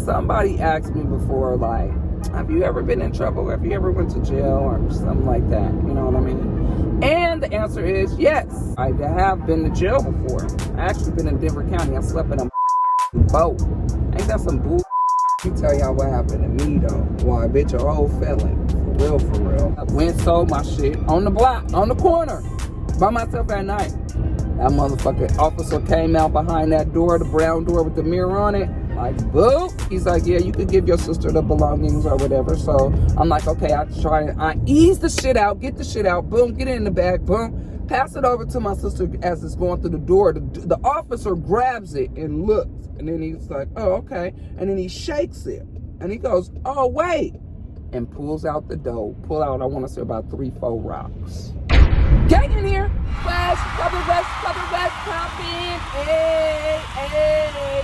somebody asked me before, like, have you ever been in trouble? Have you ever went to jail or something like that? You know what I mean? And the answer is yes. I have been to jail before. I actually been in Denver County. I slept in a boat. Ain't that some bull? Let me tell y'all what happened to me though. Why, bitch, a whole felon. For real, for real. I went and sold my shit on the block, on the corner, by myself at night. That motherfucking officer came out behind that door, the brown door with the mirror on it. Like, boo. He's like, yeah, you could give your sister the belongings or whatever. So I'm like, okay, I ease the shit out, get the shit out, boom, get it in the bag, boom, pass it over to my sister as it's going through the door. The officer grabs it and looks, and then he's like, oh, okay. And then he shakes it, and he goes, oh, wait, and pulls out the dough. Pull out, I want to say about 3-4 rocks. Gang in here. West, cover west, pop in. Hey, hey.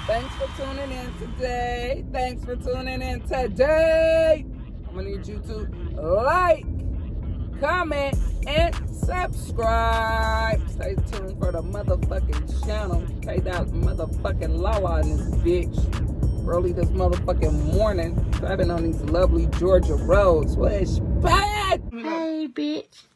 Thanks for tuning in today. Thanks for tuning in today. I'm going to need you to like, comment, and subscribe. Stay tuned for the motherfucking channel. K.LaLaREACTS in this bitch. Early this motherfucking morning. Driving on these lovely Georgia roads. Wish bad. Hey, bitch.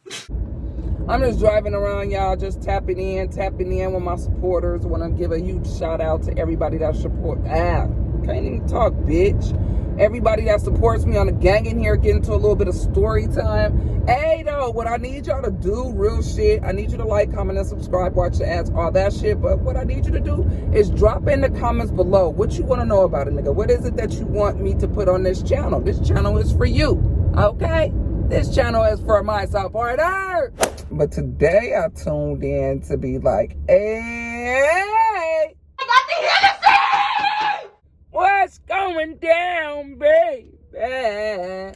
I'm just driving around, y'all, just tapping in with my supporters. Want to give a huge shout out to everybody that support. Can't even talk, bitch. Everybody that supports me on the gang in here, getting to a little bit of story time. Hey, though, what I need y'all to do, real shit, I need you to like, comment, and subscribe, watch the ads, all that shit. But what I need you to do is drop in the comments below what you want to know about it, nigga. What is it that you want me to put on this channel? This channel is for you, okay? This channel is for my supporter. But today I tuned in to be like, hey, I got the Hennessy! What's going down, baby? I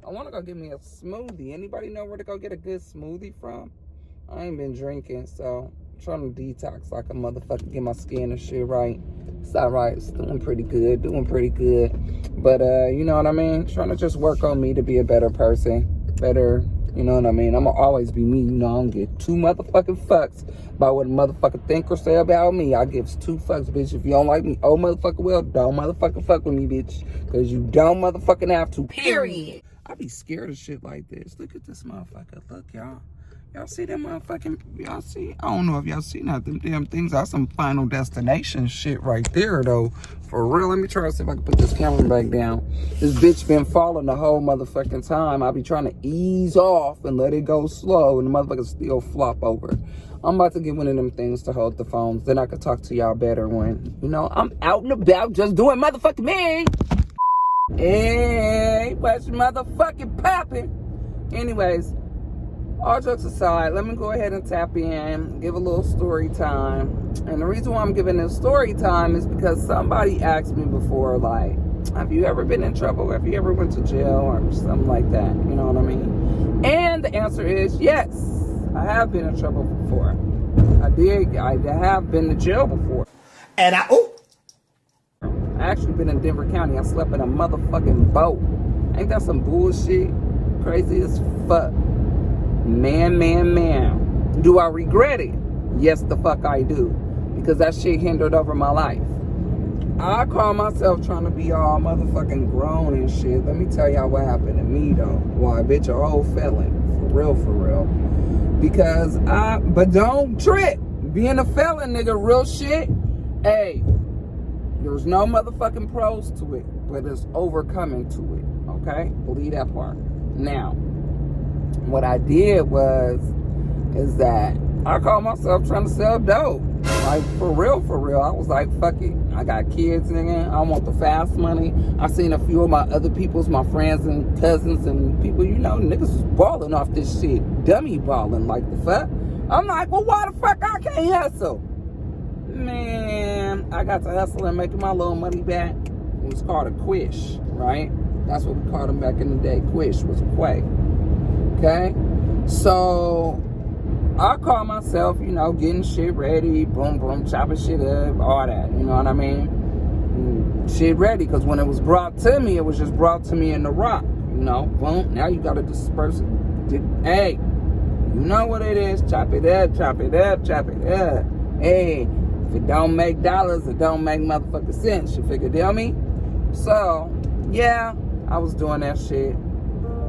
want to go get me a smoothie. Anybody know where to go get a good smoothie from? I ain't been drinking, so I'm trying to detox like a motherfucker, get my skin and shit right. It's all right. It's doing pretty good. But, you know what I mean? Trying to just work on me to be a better person. Better, you know what I mean? I'm going to always be me. You know, I don't give 2 motherfucking fucks about what a motherfucker think or say about me. I gives 2 fucks, bitch. If you don't like me, oh, motherfucker, well, don't motherfucking fuck with me, bitch. Because you don't motherfucking have to, period. I be scared of shit like this. Look at this motherfucker. Look, y'all. Y'all see that motherfucking, y'all see? I don't know if y'all seen that. Them damn things. That's some Final Destination shit right there, though. For real. Let me try to see if I can put this camera back down. This bitch been falling the whole motherfucking time. I be trying to ease off and let it go slow, and the motherfucker still flop over. I'm about to get one of them things to hold the phones. Then I could talk to y'all better when, you know, I'm out and about just doing motherfucking me. Hey, what's motherfucking popping? Anyways, all jokes aside, let me go ahead and tap in, give a little story time. And the reason why I'm giving this story time is because somebody asked me before, like, have you ever been in trouble? Have you ever went to jail or something like that? You know what I mean? And the answer is yes. I have been in trouble before. I have been to jail before. And I actually been in Denver County. I slept in a motherfucking boat. Ain't that some bullshit? Crazy as fuck. Man. Do I regret it? Yes, the fuck I do. Because that shit hindered over my life. I call myself trying to be all motherfucking grown and shit. Let me tell y'all what happened to me, though. Why, bitch, a whole felon. For real. Because but don't trip. Being a felon, nigga, real shit. Hey, there's no motherfucking pros to it, but there's overcoming to it, okay? Believe that part. Now, what I did is that I called myself trying to sell dope. Like, for real. I was like, fuck it. I got kids, nigga. I want the fast money. I seen a few of my other people's, my friends and cousins and people, you know, niggas was balling off this shit. Dummy balling, like the fuck. I'm like, well, why the fuck I can't hustle? Man, I got to hustle and making my little money back. It was called a quish, right? That's what we called them back in the day. Quish was a quay. Okay? So I call myself, you know, getting shit ready, boom, chopping shit up, all that, you know what I mean? Shit ready, because when it was brought to me, it was just brought to me in the rock, you know, boom, now you got to disperse it. Hey, you know what it is, chop it up. Hey, If it don't make dollars, it don't make motherfucking sense. You figure, deal me? So, yeah, I was doing that shit.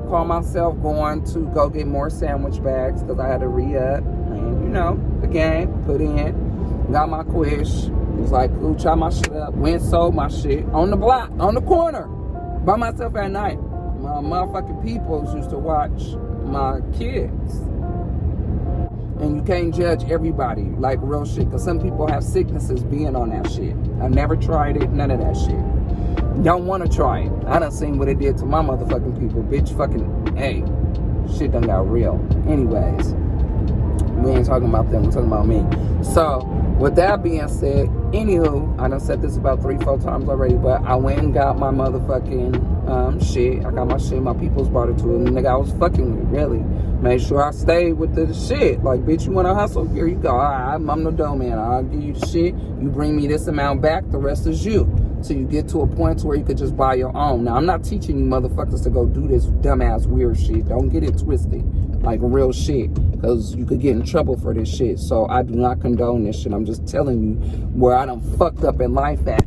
Call myself going to go get more sandwich bags because I had to re-up. And, you know, the game, put in, got my quish. Was like, cool, chop my shit up. Went, sold my shit on the block, on the corner, by myself at night. My motherfucking peoples used to watch my kids. And you can't judge everybody like real shit, because some people have sicknesses being on that shit. I never tried it, none of that shit. Don't want to try it. I done seen what it did to my motherfucking people. Bitch, fucking, hey, shit done got real. Anyways, we ain't talking about them, we're talking about me. So, with that being said, anywho, I done said this about 3-4 times already, but I went and got my motherfucking shit. I got my shit, my peoples brought it to it, and the nigga I was fucking with, really. Made sure I stayed with the shit. Like, bitch, you wanna hustle? Here you go. I'm the dough man. I'll give you the shit. You bring me this amount back, the rest is you. Till you get to a point where you could just buy your own. Now, I'm not teaching you motherfuckers to go do this dumbass weird shit. Don't get it twisted. Like real shit. Because you could get in trouble for this shit. So I do not condone this shit. I'm just telling you where I done fucked up in life at.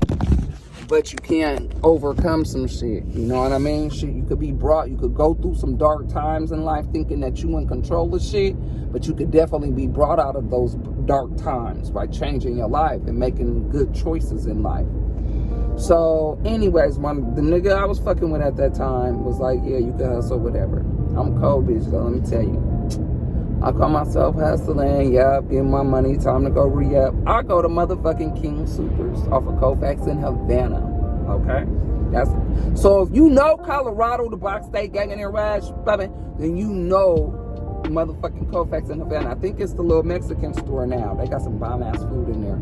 But you can't overcome some shit. You know what I mean? Shit, you could be brought, you could go through some dark times in life thinking that you in control of shit. But you could definitely be brought out of those dark times by changing your life and making good choices in life. So, anyways, the nigga I was fucking with at that time was like, yeah, you can hustle, whatever. I'm cold, bitch, though, let me tell you. I call myself hustling, yup, getting my money, time to go re-up. I go to motherfucking King Supers off of Colfax in Havana, okay? So if you know Colorado, the Box State Gang in there, then you know motherfucking Colfax in Havana. I think it's the little Mexican store now. They got some bomb-ass food in there.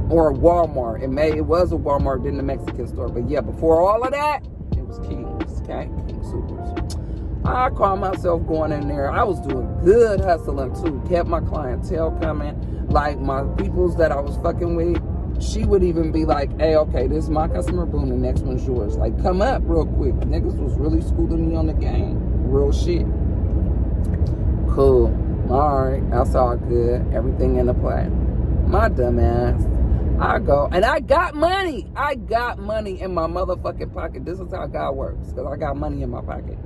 Or a Walmart. It was a Walmart, then the Mexican store. But yeah, before all of that, it was King's, okay? King Supers. I call myself going in there. I was doing good hustling too. Kept my clientele coming. Like my peoples that I was fucking with, she would even be like, hey, okay, this is my customer, boom, the next one's yours. Like, come up real quick. Niggas was really schooling me on the game. Real shit. Cool. Alright, that's all good. Everything in the play. My dumb ass. I go, and I got money. I got money in my motherfucking pocket. This is how God works, because I got money in my pocket.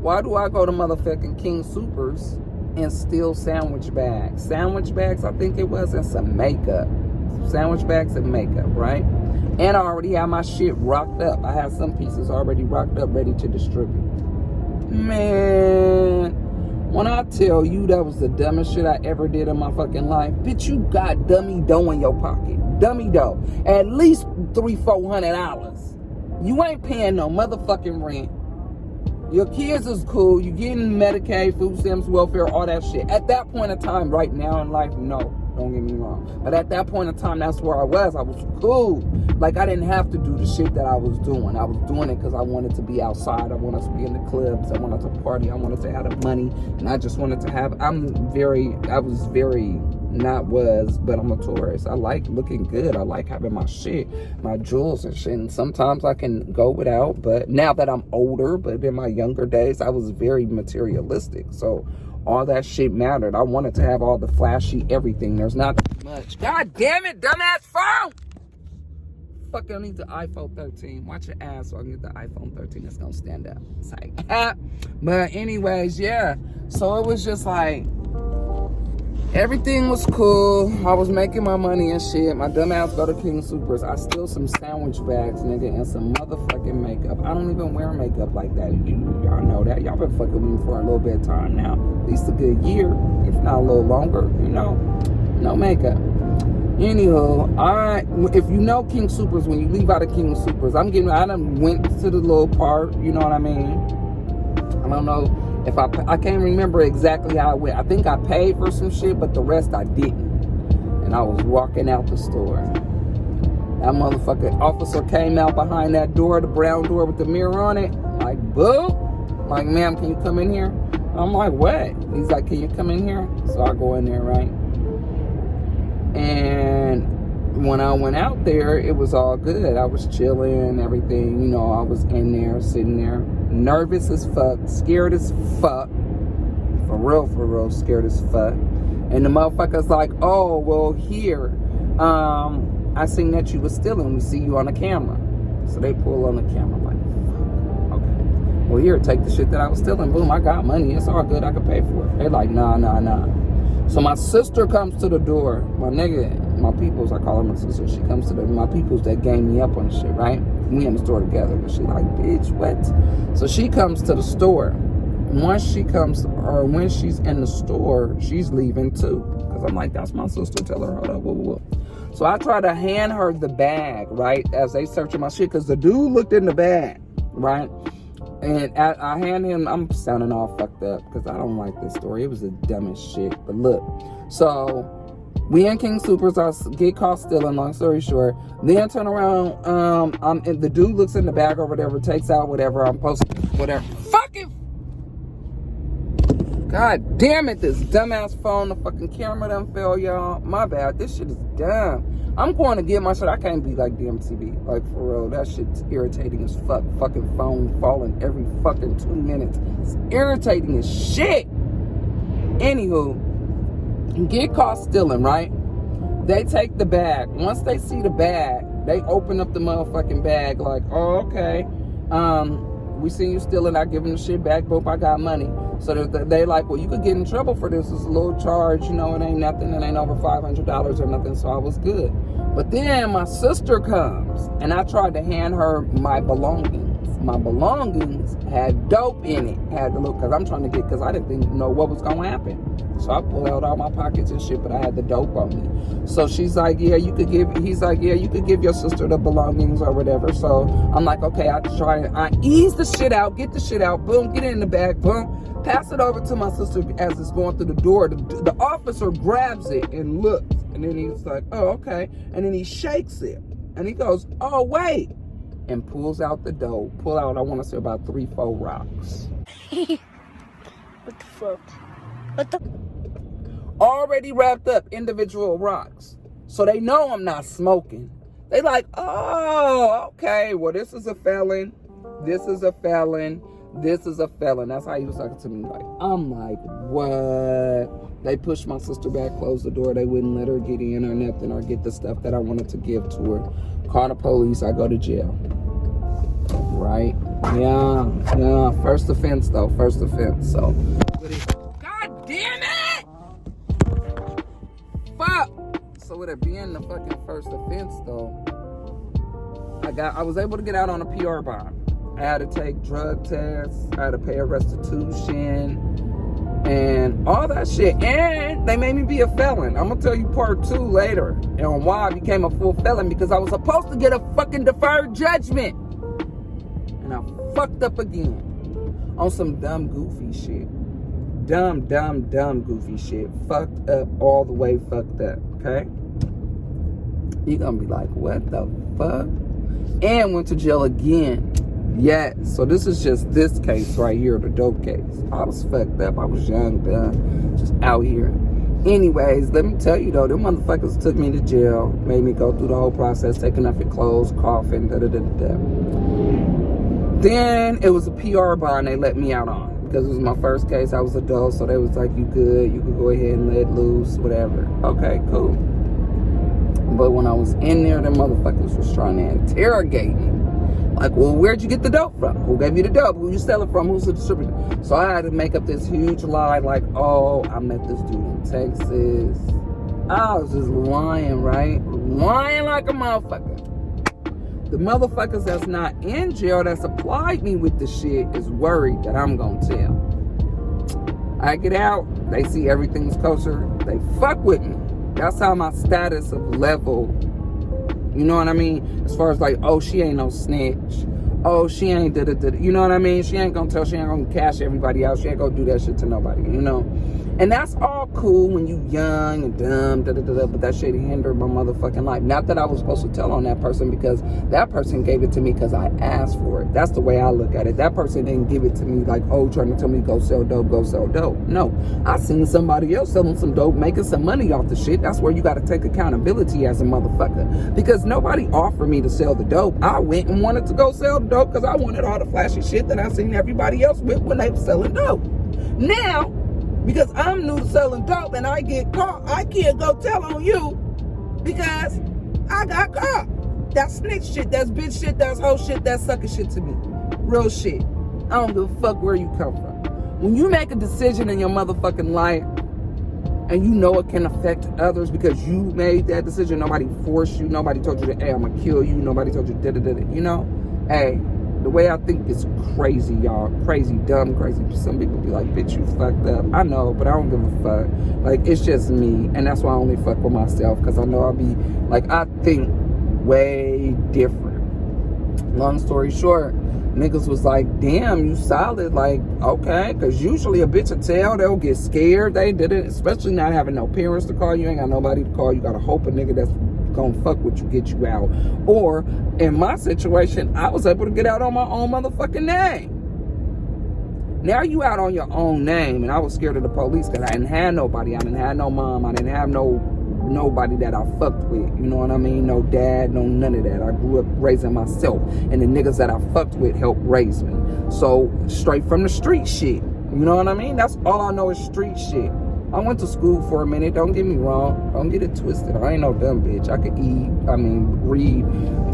Why do I go to motherfucking King Supers and steal sandwich bags? Sandwich bags, I think it was, and some makeup. Sandwich bags and makeup, right? And I already have my shit rocked up. I have some pieces already rocked up, ready to distribute. Man, when I tell you that was the dumbest shit I ever did in my fucking life, bitch, you got dummy dough in your pocket. Dummy dough. At least $300-400. You ain't paying no motherfucking rent. Your kids is cool. You getting Medicaid, food stamps, welfare, all that shit. At that point in time, right now in life, no. Don't get me wrong. But at that point in time, that's where I was. I was cool. Like, I didn't have to do the shit that I was doing. I was doing it because I wanted to be outside. I wanted to be in the clubs. I wanted to party. I wanted to have the money. And I just wanted to have... I'm a tourist. I like looking good. I like having my shit, my jewels and shit. And sometimes I can go without. But now that I'm older, but in my younger days, I was very materialistic. So... all that shit mattered. I wanted to have all the flashy everything. There's not much. God damn it, dumbass phone! Fuck, I need the iPhone 13. Watch your ass so I can get the iPhone 13 that's gonna stand up. It's like, but anyways, yeah. So it was just like, everything was cool. I was making my money and shit. My dumb ass go to King Supers. I steal some sandwich bags, nigga, and some motherfucking makeup. I don't even wear makeup like that. Y'all know that. Y'all been fucking with me for a little bit of time now. At least a good year, if not a little longer, you know. No makeup. Anywho, if you know King Supers, when you leave out of King Supers, I done went to the little part, you know what I mean? I don't know. If I can't remember exactly how I went. I think I paid for some shit, but the rest I didn't. And I was walking out the store. That motherfucking officer came out behind that door, the brown door with the mirror on it. Like, boo. Like, ma'am, can you come in here? I'm like, what? He's like, can you come in here? So I go in there, right? And when I went out there, it was all good. I was chilling, everything. You know, I was in there, sitting there. Nervous as fuck, scared as fuck, for real, scared as fuck. And the motherfucker's like, oh, well, here, I seen that you was stealing. We see you on the camera. So they pull on the camera. I'm like, fuck. Okay. Well, here, take the shit that I was stealing. Boom, I got money. It's all good. I can pay for it. They like, nah. So my sister comes to the door. My nigga, my peoples, I call her my sister. She comes to my peoples that gang me up on shit, right? We in the store together. But she like, bitch, what? So she comes to the store. Once she comes, or when she's in the store, she's leaving too. Because I'm like, that's my sister. Tell her, hold up, whoa. So I try to hand her the bag, right? As they searching my shit. Because the dude looked in the bag, right? And I hand him, I'm sounding all fucked up because I don't like this story. It was the dumbest shit. But look, so we in King Supers, I get caught stealing, long story short. Then turn around, and the dude looks in the bag or whatever, takes out whatever, I'm posting, whatever. Fucking, God damn it, this dumbass phone, the fucking camera done fell, y'all. My bad, this shit is dumb. I'm going to get my shit. I can't be like DMTV. Like, for real, that shit's irritating as fuck. Fucking phone falling every fucking 2 minutes. It's irritating as shit. Anywho, get caught stealing, right? They take the bag. Once they see the bag, they open up the motherfucking bag like, oh, okay. We seen you stealing. I give them the shit back. Boop, I got money. So they like, well, you could get in trouble for this. It's a little charge. You know, it ain't nothing. It ain't over $500 or nothing. So I was good. But then my sister comes, and I tried to hand her my belongings. My belongings had dope in it. Had to look, because I'm trying to get, because I didn't know what was going to happen. So I pulled out all my pockets and shit, but I had the dope on me. So she's like, yeah, you could give, he's like, yeah, you could give your sister the belongings or whatever. So I'm like, okay, I ease the shit out, get the shit out, boom, get it in the bag, boom. Pass it over to my sister as it's going through the door. The officer grabs it and looks. And then he's like, oh, okay. And then he shakes it. And he goes, oh, wait. And pulls out the dough. Pull out, I want to say about 3-4 rocks. What the fuck? What the? Already wrapped up individual rocks. So they know I'm not smoking. They like, oh, okay. Well, this is a felon. This is a felon. This is a felon. That's how he was talking to me. Like, I'm like, what? They pushed my sister back, closed the door. They wouldn't let her get in or nothing or get the stuff that I wanted to give to her. Call the police. I go to jail. Right? Yeah. First offense, though. First offense. So, God damn it! Fuck! So, with it being the fucking first offense, though, I was able to get out on a PR bond. I had to take drug tests. I had to pay a restitution and all that shit. And they made me be a felon. I'm going to tell you part 2 later and why I became a full felon, because I was supposed to get a fucking deferred judgment. And I fucked up again on some dumb, goofy shit. Dumb, goofy shit. Fucked up all the way fucked up, okay? You're going to be like, what the fuck? And went to jail again. Yeah, so this is just this case right here, the dope case. I was fucked up. I was young, dumb, just out here. Anyways, let me tell you though, them motherfuckers took me to jail, made me go through the whole process, taking off your clothes, coughing, da-da-da-da-da. Then it was a PR bond they let me out on, because it was my first case. I was adult, so they was like, you good, you could go ahead and let loose, whatever. Okay, cool. But when I was in there, them motherfuckers was trying to interrogate me. Like, well, where'd you get the dope from? Who gave you the dope? Who you sell it from? Who's the distributor? So I had to make up this huge lie, like, oh, I met this dude in Texas. I was just lying, right? Lying like a motherfucker. The motherfuckers that's not in jail that supplied me with the shit is worried that I'm gonna tell. I get out, they see everything's kosher, they fuck with me. That's how my status of level, you know what I mean? As far as like, oh, she ain't no snitch. Oh, she ain't da-da-da. You know what I mean? She ain't gonna tell, she ain't gonna cash everybody out. She ain't gonna do that shit to nobody, you know? And that's all cool when you young and dumb, da-da-da-da, but that shit hindered my motherfucking life. Not that I was supposed to tell on that person, because that person gave it to me because I asked for it. That's the way I look at it. That person didn't give it to me like, oh, trying to tell me go sell dope, go sell dope. No, I seen somebody else selling some dope, making some money off the shit. That's where you got to take accountability as a motherfucker, because nobody offered me to sell the dope. I went and wanted to go sell the dope because I wanted all the flashy shit that I seen everybody else with when they were selling dope. Now, because I'm new to selling dope and I get caught, I can't go tell on you Because I got caught. That's snitch shit. That's bitch shit. That's hoe shit. That's sucker shit to me. Real shit. I don't give a fuck where you come from. When you make a decision in your motherfucking life and you know it can affect others because you made that decision, nobody forced you, nobody told you that, hey, I'm gonna kill you, nobody told you da-da-da-da, you know? Hey, the way I think is crazy, y'all. Crazy, dumb, crazy. Some people be like, bitch, you fucked up. I know, but I don't give a fuck. Like, it's just me. And that's why I only fuck with myself. Because I know I'll be, like, I think way different. Long story short, niggas was like, damn, you solid. Like, okay. Because usually a bitch will tell, they'll get scared. They did it. Especially not having no parents to call you. Ain't got nobody to call you. Got to hope a nigga that's gonna fuck with you, get you out. Or in my situation, I was able to get out on my own motherfucking name. Now you out on your own name, and I was scared of the police because I didn't have nobody. I didn't have no mom. I didn't have nobody that I fucked with. You know what I mean? No dad, no none of that. I grew up raising myself, and the niggas that I fucked with helped raise me. So straight from the street shit. You know what I mean? That's all I know is street shit. I went to school for a minute. Don't get me wrong. Don't get it twisted. I ain't no dumb bitch. I could read.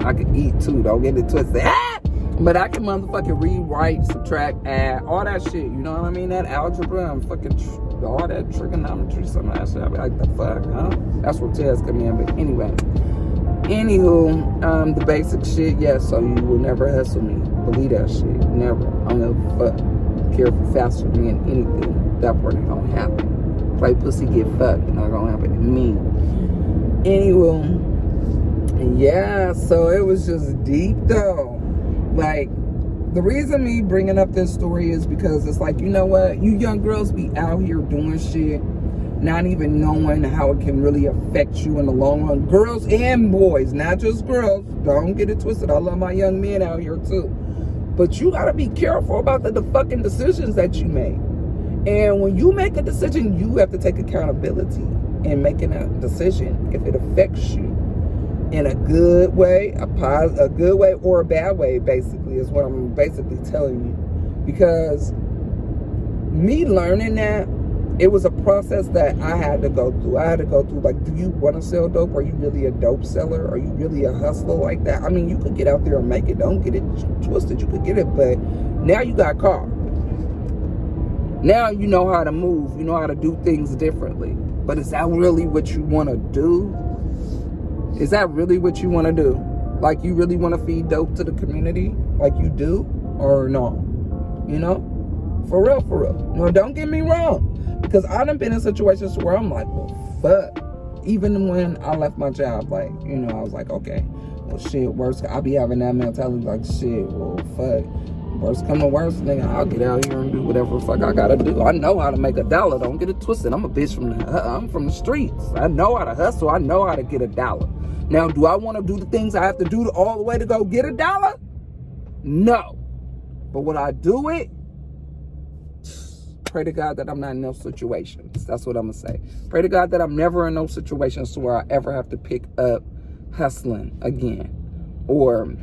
I could eat too. Don't get it twisted. But I can motherfucking read, write, subtract, add, all that shit. You know what I mean? That algebra and fucking all that trigonometry, some of that shit. I be like, the fuck, huh? That's where tests come in. But anyway. Anywho, the basic shit, yes. So you will never hustle me. Believe that shit. Never. I don't give a fuck. Careful, faster than anything. That part ain't gonna happen. Play pussy, get fucked. Not gonna happen to me. Anyway, yeah, so it was just deep though. Like, the reason me bringing up this story is because it's like, you know what? You young girls be out here doing shit, not even knowing how it can really affect you in the long run. Girls and boys, not just girls. Don't get it twisted. I love my young men out here too. But you gotta be careful about the fucking decisions that you make. And when you make a decision, you have to take accountability in making a decision. If it affects you in a good way, a good way or a bad way, basically, is what I'm basically telling you. Because me learning that, it was a process that I had to go through. I had to go through, like, do you want to sell dope? Are you really a dope seller? Are you really a hustler like that? I mean, you could get out there and make it. Don't get it twisted. You could get it, but now you got caught. Now you know how to move. You know how to do things differently. But is that really what you want to do? Is that really what you want to do? Like, you really want to feed dope to the community? Like you do? Or no? You know? For real, for real. No, don't get me wrong. Because I done been in situations where I'm like, well, fuck. Even when I left my job, like, you know, I was like, okay, well, shit, worse. I'll be having that mentality like, shit, well, fuck. Worst come to worst, nigga, I'll get out here and do whatever the fuck I gotta do. I know how to make $1. Don't get it twisted. I'm a bitch I'm from the streets. I know how to hustle. I know how to get $1. Now, do I want to do the things I have to do all the way to go get $1? No. But would I do it? Pray to God that I'm not in those situations. That's what I'm gonna say. Pray to God that I'm never in those situations where I ever have to pick up hustling again. Or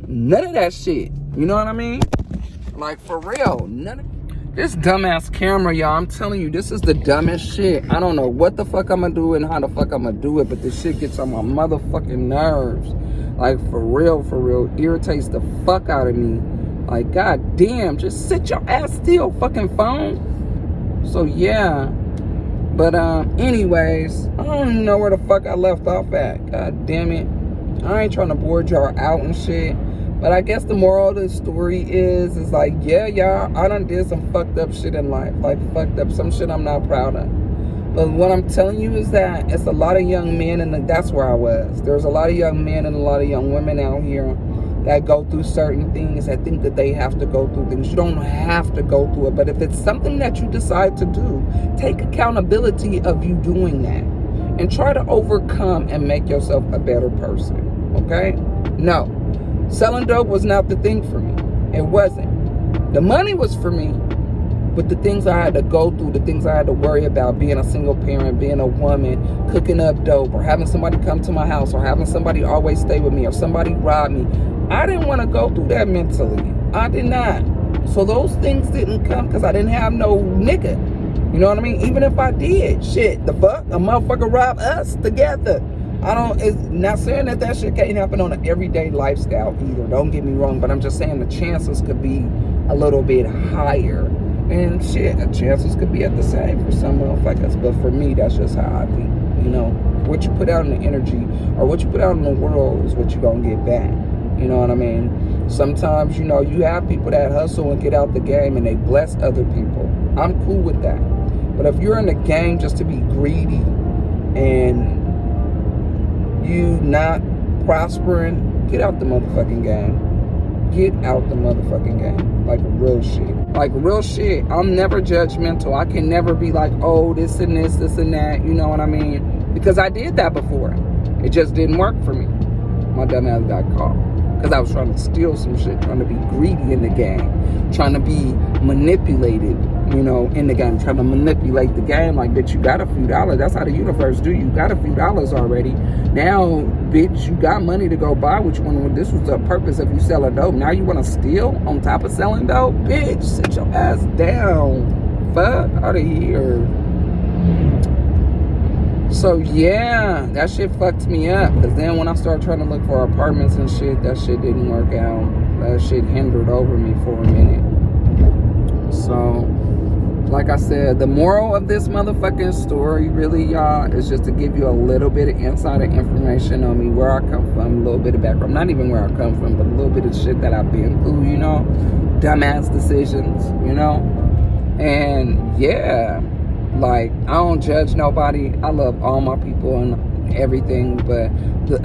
none of that shit. You know what I mean? Like, for real, none of this dumbass camera, y'all. I'm telling you, this is the dumbest shit. I don't know what the fuck I'm gonna do and how the fuck I'm gonna do it, but this shit gets on my motherfucking nerves. Like, for real, irritates the fuck out of me. Like, god damn, just sit your ass still, fucking phone. So yeah, but anyways, I don't even know where the fuck I left off at. God damn it, I ain't trying to board y'all out and shit. But I guess the moral of the story is like, yeah, y'all, I done did some fucked up shit in life. Like, fucked up, some shit I'm not proud of. But what I'm telling you is that it's a lot of young men, and that's where I was. There's a lot of young men and a lot of young women out here that go through certain things, that think that they have to go through things. You don't have to go through it. But if it's something that you decide to do, take accountability of you doing that. And try to overcome and make yourself a better person. Okay? No. Selling dope was not the thing for me. It wasn't. The money was for me, but the things I had to go through, the things I had to worry about, being a single parent, being a woman, cooking up dope, or having somebody come to my house, or having somebody always stay with me, or somebody rob me, I didn't want to go through that mentally. I did not. So those things didn't come because I didn't have no nigga. You know what I mean? Even if I did, shit, the fuck? A motherfucker robbed us together. It's not saying that shit can't happen on an everyday lifestyle either. Don't get me wrong, but I'm just saying the chances could be a little bit higher. And shit, the chances could be at the same for some motherfuckers. But for me, that's just how I think. You know, what you put out in the energy or what you put out in the world is what you're going to get back. You know what I mean? Sometimes, you know, you have people that hustle and get out the game and they bless other people. I'm cool with that. But if you're in the game just to be greedy and you not prospering, get out the motherfucking game. Get out the motherfucking game. Like real shit. Like real shit. I'm never judgmental. I can never be like, oh, this and this and that. You know what I mean? Because I did that before. It just didn't work for me. My dumb ass got caught. Because I was trying to steal some shit. Trying to be greedy in the game. Trying to be manipulated, you know, in the game. Trying to manipulate the game. Like, bitch, you got a few dollars. That's how the universe do. You got a few dollars already. Now, bitch, you got money to go buy what you want. This was the purpose of you selling dope. Now you want to steal on top of selling dope? Bitch, sit your ass down. Fuck out of here. So, yeah, that shit fucked me up. Because then when I started trying to look for apartments and shit, that shit didn't work out. That shit hindered over me for a minute. So, like I said, the moral of this motherfucking story, really, y'all, is just to give you a little bit of insider information on me, where I come from, a little bit of background. Not even where I come from, but a little bit of shit that I've been through, you know? Dumbass decisions, you know? And, yeah, like, I don't judge nobody. I love all my people and everything, but,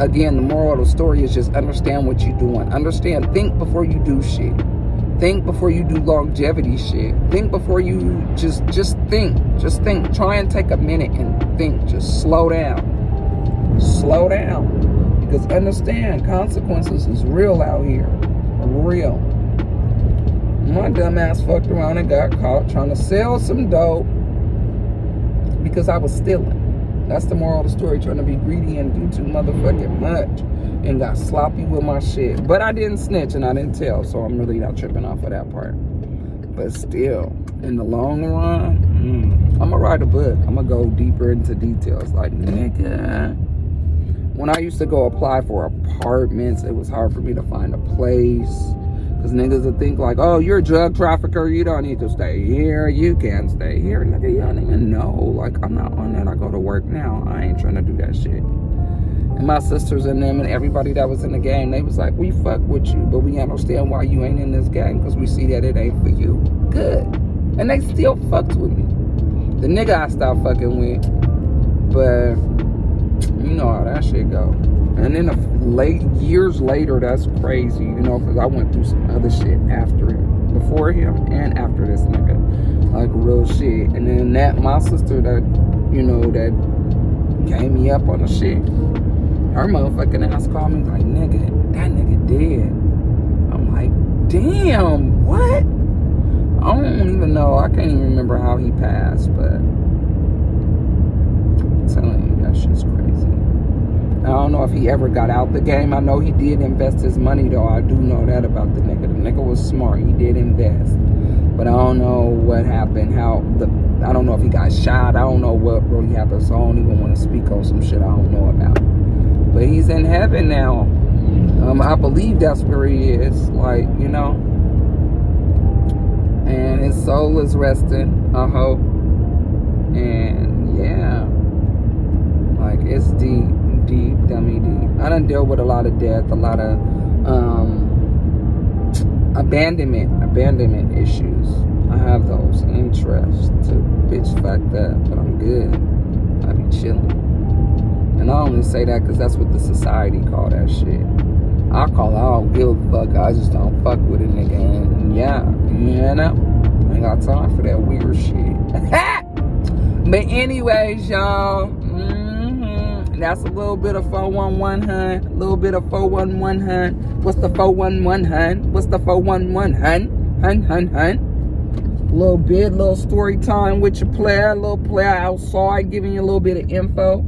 again, the moral of the story is just understand what you're doing. Understand, think before you do shit. Think before you do longevity shit. Think before you just think. Just think. Try and take a minute and think. Just slow down. Slow down. Because understand, consequences is real out here. Real. My dumb ass fucked around and got caught trying to sell some dope because I was stealing. That's the moral of the story. Trying to be greedy and do too motherfucking much. And got sloppy with my shit. But I didn't snitch and I didn't tell. So I'm really not tripping off of that part. But still, in the long run, I'm going to write a book. I'm going to go deeper into details. Like, nigga, when I used to go apply for apartments, it was hard for me to find a place. Because niggas would think like, oh, you're a drug trafficker. You don't need to stay here. You can't stay here. Nigga, you don't even know. Like, I'm not on that. I go to work now. I ain't trying to do that shit. And my sisters and them and everybody that was in the game, they was like, we fuck with you, but we understand why you ain't in this game, because we see that it ain't for you. Good. And they still fucked with me. The nigga I stopped fucking with, but you know how that shit go. And then years later, that's crazy, you know, because I went through some other shit after him, before him and after this nigga. Like real shit. And then my sister that, you know, that gave me up on the shit, her motherfucking ass called me like, nigga, that nigga dead. I'm like, damn, what? I don't even know. I can't even remember how he passed, but I'm telling you, that shit's crazy. I don't know if he ever got out the game. I know he did invest his money, though. I do know that about the nigga. The nigga was smart. He did invest. But I don't know what happened, I don't know if he got shot. I don't know what really happened, so I don't even want to speak on some shit I don't know about. But he's in heaven now. I believe that's where he is, like, you know. And his soul is resting, I hope. And, yeah. Like, it's deep, dummy deep. I done dealt with a lot of death, a lot of abandonment issues. I have those interests too. Bitch fucked up, but I'm good. I be chilling. And I only say that because that's what the society call that shit. I don't give a fuck. I just don't fuck with a nigga. And yeah, you know, I ain't got time for that weird shit. But anyways, y'all, that's a little bit of 411, hun. A little bit of 411, hun. What's the 411, hun? What's the 411, hun? Hun. Little story time with your player. Little player outside giving you a little bit of info.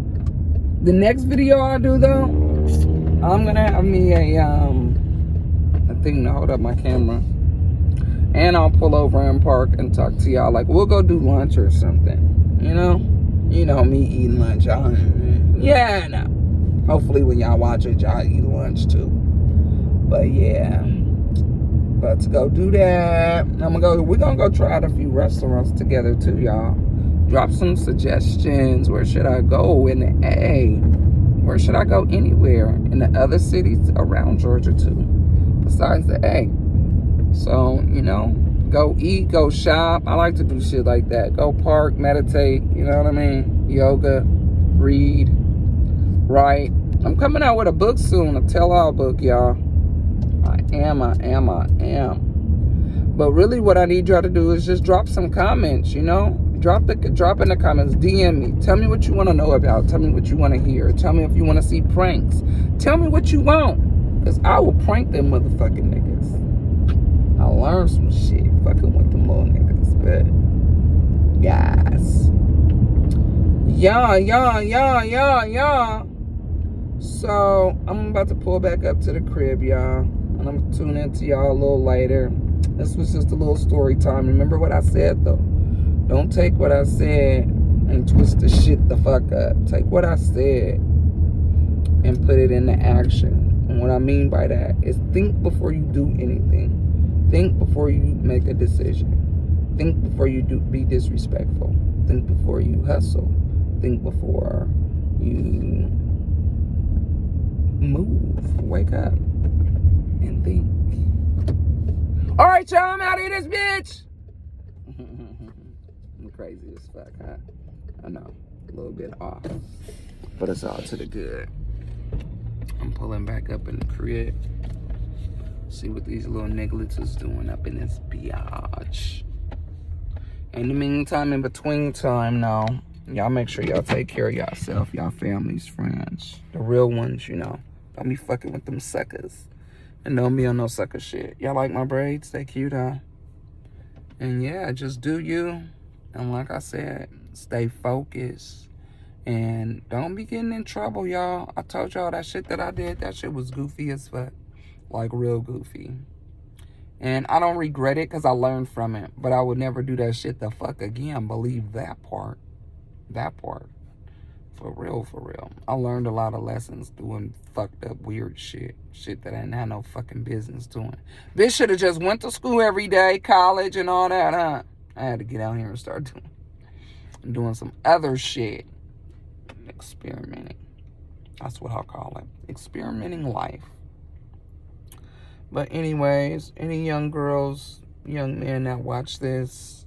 The next video I do, though, I'm going to have me a thing to hold up my camera. And I'll pull over and park and talk to y'all. Like, we'll go do lunch or something. You know? You know me eating lunch. Yeah, no. Hopefully when y'all watch it, y'all eat lunch too. But yeah, about to go do that. We're gonna go try out a few restaurants together too, y'all. Drop some suggestions. Where should I go in the A? Where should I go anywhere in the other cities around Georgia too, besides the A? So, you know, go eat, go shop. I like to do shit like that. Go park, meditate, you know what I mean? Yoga, read, write. I'm coming out with a book soon, a tell-all book, y'all. I am. But really what I need y'all to do is just drop some comments, you know? Drop in the comments, DM me. Tell me what you want to know about. Tell me what you want to hear. Tell me if you want to see pranks. Tell me what you want. Because I will prank them motherfucking niggas. I learned some shit fucking with them little niggas. But, guys. Yeah. So, I'm about to pull back up to the crib, y'all. And I'm tuning into y'all a little later. This was just a little story time. Remember what I said, though. Don't take what I said and twist the shit the fuck up. Take what I said and put it into action. And what I mean by that is think before you do anything. Think before you make a decision. Think before you be disrespectful. Think before you hustle. Think before you move. Wake up and think. All right, y'all, I'm out of this bitch. I'm crazy as fuck, huh? I know, a little bit off, but it's all to the good. I'm pulling back up in the crib. See what these little nigglets is doing up in this biatch. In the meantime, in between time now, y'all make sure y'all take care of yourself, y'all families, friends. The real ones, you know. Don't be fucking with them suckers. And don't be on no sucker shit. Y'all like my braids? They cute, huh? And yeah, just do you. And like I said, stay focused. And don't be getting in trouble, y'all. I told y'all that shit that I did, that shit was goofy as fuck. Like, real goofy. And I don't regret it because I learned from it. But I would never do that shit the fuck again. Believe that part. That part. For real. I learned a lot of lessons doing fucked up weird shit. Shit that I didn't have no fucking business doing. Bitch should have just went to school every day, college and all that, huh? I had to get out here and start doing some other shit. Experimenting. That's what I'll call it. Experimenting life. But anyways, any young girls, young men that watch this,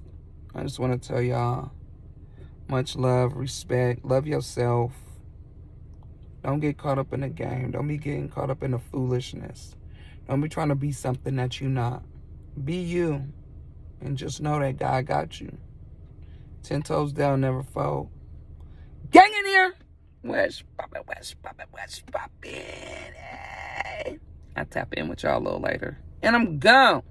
I just want to tell y'all, much love, respect, love yourself. Don't get caught up in the game. Don't be getting caught up in the foolishness. Don't be trying to be something that you're not. Be you. And just know that God got you. 10 toes down, never fold. Gang in here. West poppin'. Hey. I'll tap in with y'all a little later. And I'm gone.